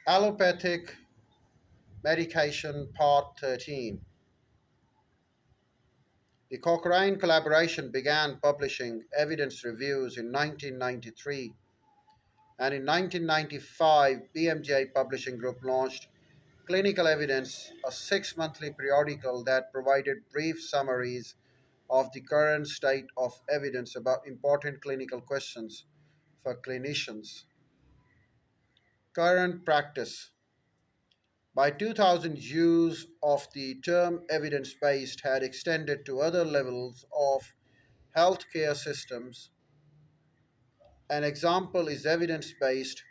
Allopathic Medication Part 13. The Cochrane collaboration began publishing evidence reviews in 1993, and in 1995, BMJ Publishing Group launched Clinical Evidence, a 6 monthly periodical that provided brief summaries of the current state of evidence about important clinical questions for clinicians. Current practice. By 2000, use of the term evidence based had extended to other levels of healthcare systems. An example is evidence based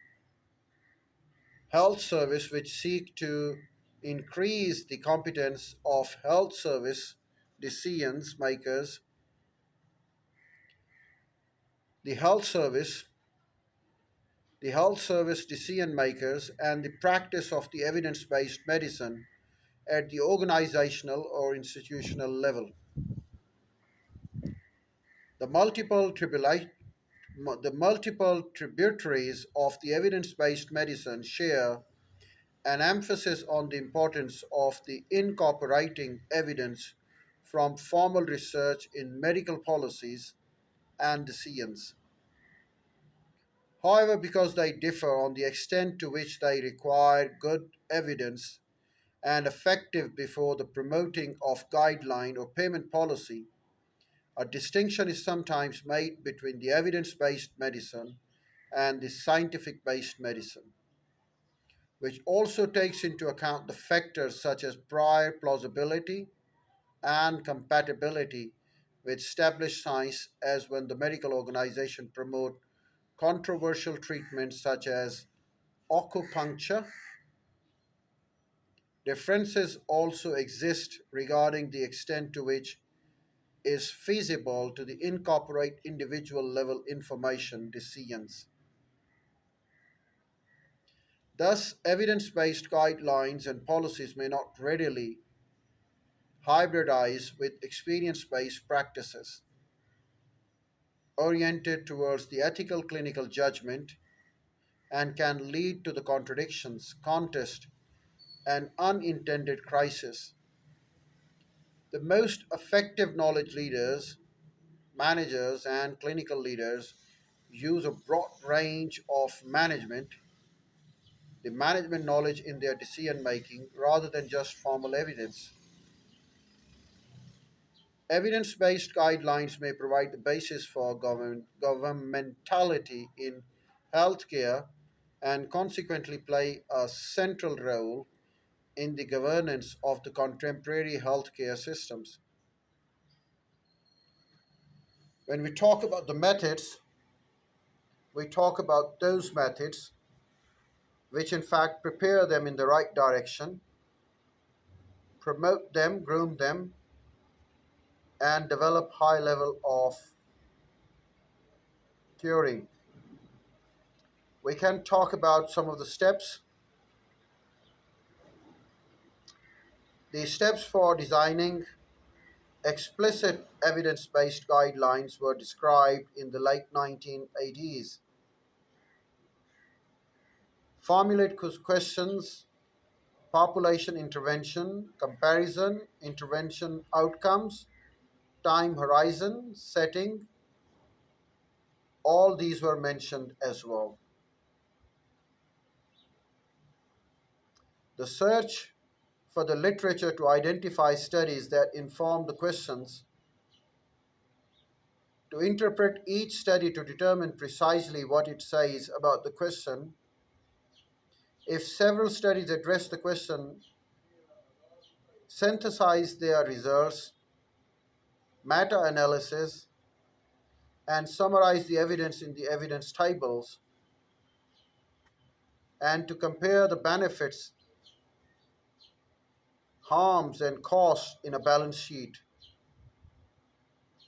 health service, which seek to increase the competence of health service decisions makers, the health service, the health service decision makers, and the practice of the evidence based medicine at the organizational or institutional level. The the multiple tributaries of the evidence based medicine share an emphasis on the importance of the incorporating evidence from formal research in medical policies and decisions. However, because they differ on the extent to which they require good evidence and effective before the promoting of guideline or payment policy, a distinction is sometimes made between the evidence based medicine and the scientific based medicine, which also takes into account the factors such as prior plausibility and compatibility with established science, as when the medical organization promote controversial treatments such as acupuncture. Differences also exist regarding the extent to which is feasible to the incorporate individual level information decisions. Thus, evidence based guidelines and policies may not readily hybridize with experience based practices oriented towards the ethical clinical judgment and can lead to the contradictions, contest, and unintended crisis. The most effective knowledge leaders, managers, and clinical leaders use a broad range of the management knowledge in their decision making rather than just formal evidence. Evidence based guidelines may provide the basis for governmentality in healthcare and consequently play a central role in the governance of the contemporary healthcare systems. When we talk about the methods, we talk about those methods which, in fact, prepare them in the right direction, promote them, groom them, and develop high level of curing. We can talk about some of the steps. The steps for designing explicit evidence based guidelines were described in the late 1980s. Formulate questions, population intervention, comparison, intervention outcomes, time horizon, setting, all these were mentioned as well. The search for the literature to identify studies that inform the questions, to interpret each study to determine precisely what it says about the question. If several studies address the question, synthesize their results, meta analysis, and summarize the evidence in the evidence tables, and to compare the benefits, harms, and costs in a balance sheet,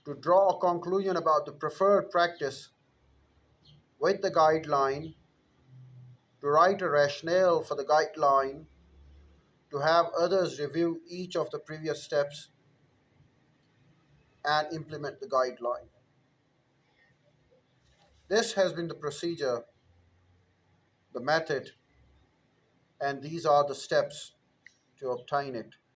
to draw a conclusion about the preferred practice with the guideline, to write a rationale for the guideline, to have others review each of the previous steps and implement the guideline. This has been the procedure, the method and these are the steps to obtain it.